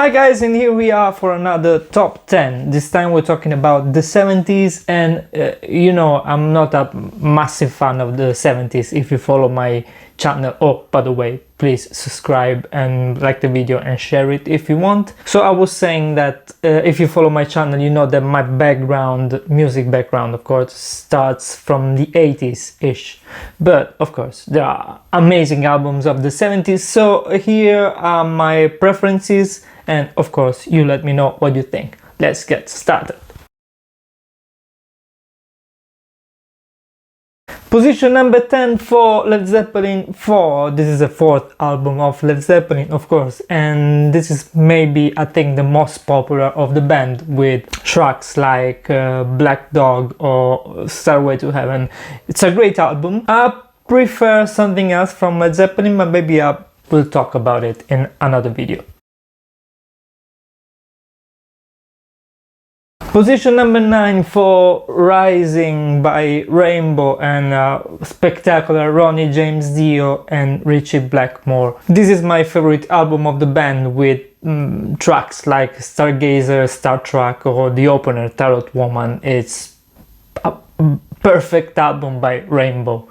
Hi guys, and here we are for another top 10. This time we're talking about the 70s, and you know, I'm not a massive fan of the 70s. If you follow my channel, oh, by the way, please subscribe and like the video and share it if you want. So I was saying that if you follow my channel, you know that my background, music background, of course, starts from the 80s-ish. But of course, there are amazing albums of the 70s. So here are my preferences. And of course, you let me know what you think. Let's get started. Position number 10 for Led Zeppelin 4. This is the fourth album of Led Zeppelin, of course, and this is maybe, I think, the most popular of the band, with tracks like Black Dog or Stairway to Heaven. It's a great album. I prefer something else from Led Zeppelin, but maybe I will talk about it in another video. Position number 9 for Rising by Rainbow and spectacular Ronnie James Dio and Richie Blackmore. This is my favorite album of the band, with tracks like Stargazer, Star Trek, or the opener Tarot Woman. It's a perfect album by Rainbow.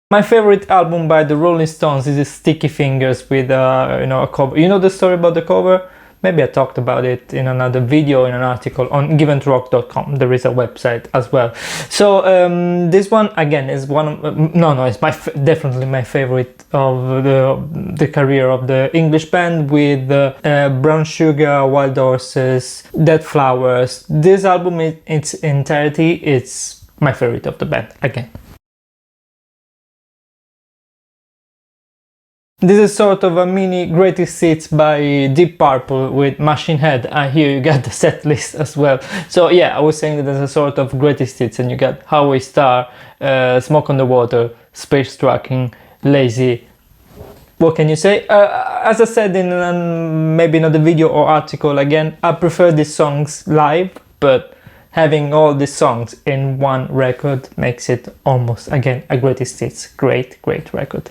My favorite album by the Rolling Stones is Sticky Fingers, with a cover. You know the story about the cover? Maybe I talked about it in another video, in an article on giventrock.com. There is a website as well. So this one again is one of, it's definitely my favorite of the career of the English band, with Brown Sugar, Wild Horses, Dead Flowers. This album in its entirety, it's my favorite of the band again. This is sort of a mini greatest hits by Deep Purple with Machine Head. Here you got the set list as well. So yeah, I was saying that there's a sort of greatest hits, and you got Highway Star, Smoke on the Water, Space Trucking, Lazy. What can you say? As I said in maybe another video or article, again, I prefer these songs live, but having all these songs in one record makes it almost, again, a greatest hits. Great record.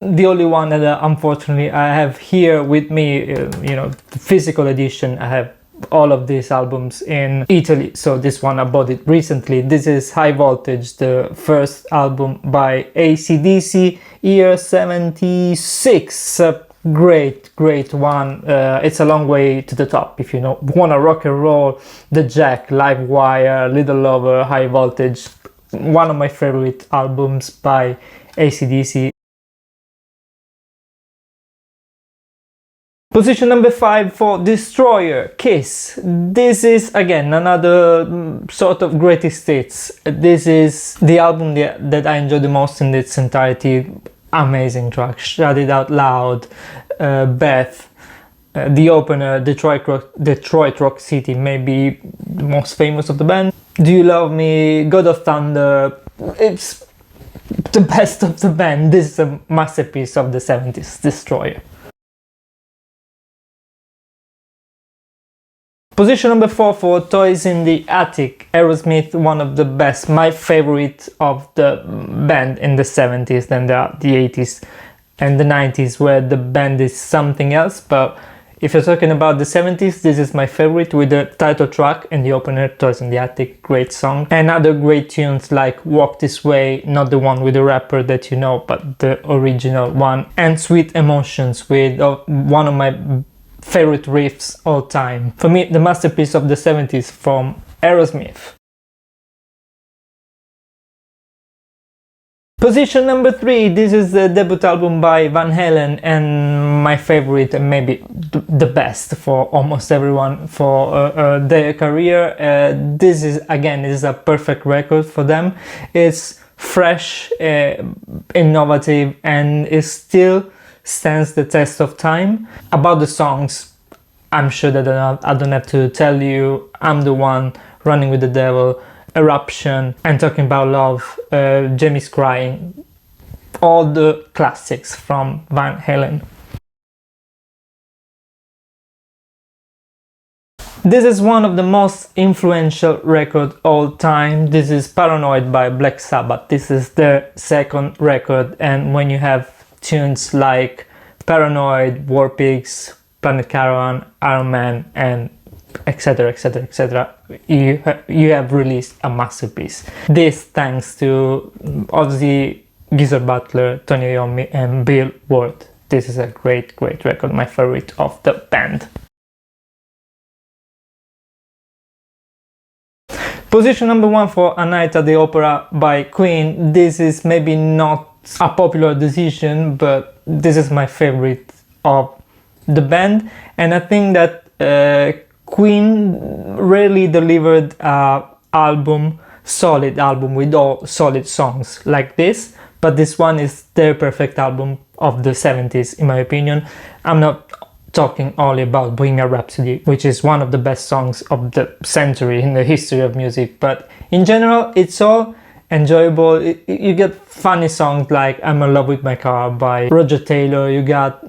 The only one that unfortunately I have here with me, the physical edition, I have all of these albums in Italy, so this one I bought it recently. This is High Voltage, the first album by AC/DC, year 76. Great one. It's a long way to the top if you wanna rock and roll. The Jack, Live Wire, Little Lover, High Voltage, one of my favorite albums by AC/DC. Position number 5 for Destroyer, Kiss. This is again another sort of greatest hits. This is the album that I enjoy the most in its entirety. Amazing tracks: Shout It Out Loud, Beth, the opener, Detroit Rock City, maybe the most famous of the band. Do You Love Me, God of Thunder. It's the best of the band. This is a masterpiece of the 70s, Destroyer. Position number 4 for Toys in the Attic, Aerosmith, one of the best, my favorite of the band in the 70s, then the 80s and the 90s, where the band is something else. But if you're talking about the 70s, this is my favorite, with the title track and the opener, Toys in the Attic, great song. And other great tunes like Walk This Way, not the one with the rapper that you know, but the original one, and Sweet Emotions, with one of my favorite riffs all time. For me, the masterpiece of the 70s from Aerosmith. Position number 3, this is the debut album by Van Halen, and my favorite, and maybe the best for almost everyone for their career. This is a perfect record for them. It's fresh, innovative, and it still stands the test of time. About the songs, I'm sure that I don't have to tell you. I'm the One, Running with the Devil, Eruption, and Talking About Love, Jamie's Crying, all the classics from Van Halen. This is one of the most influential records all time. This is Paranoid by Black Sabbath. This is their second record, and when you have tunes like Paranoid, War Pigs, Planet Caravan, Iron Man, and etc, etc, etc, you have released a masterpiece. This thanks to Ozzy, Geezer Butler, Tony Iommi, and Bill Ward. This is a great record, my favorite of the band. Position number 1 for A Night at the Opera by Queen. This is maybe not a popular decision, but this is my favorite of the band, and I think that Queen rarely delivered a solid album with all solid songs like this, but this one is their perfect album of the 70s in my opinion. I'm not talking only about Bohemian Rhapsody, which is one of the best songs of the century in the history of music, but in general it's all enjoyable. You get funny songs like I'm in Love with My Car by Roger Taylor, you got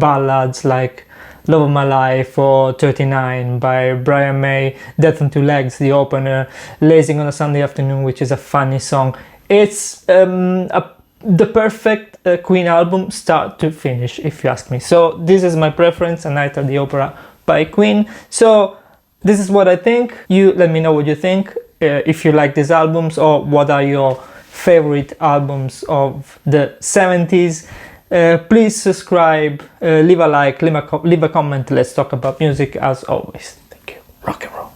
ballads like Love of My Life or 39 by Brian May, Death on Two Legs, the opener, Lazing on a Sunday Afternoon, which is a funny song. It's the perfect Queen album start to finish, if you ask me. So this is my preference, A Night at the Opera by Queen. So this is what I think. You let me know what you think, if you like these albums, or what are your favorite albums of the 70s. Please subscribe, leave a like, leave a comment. Let's talk about music as always. Thank you. Rock and roll.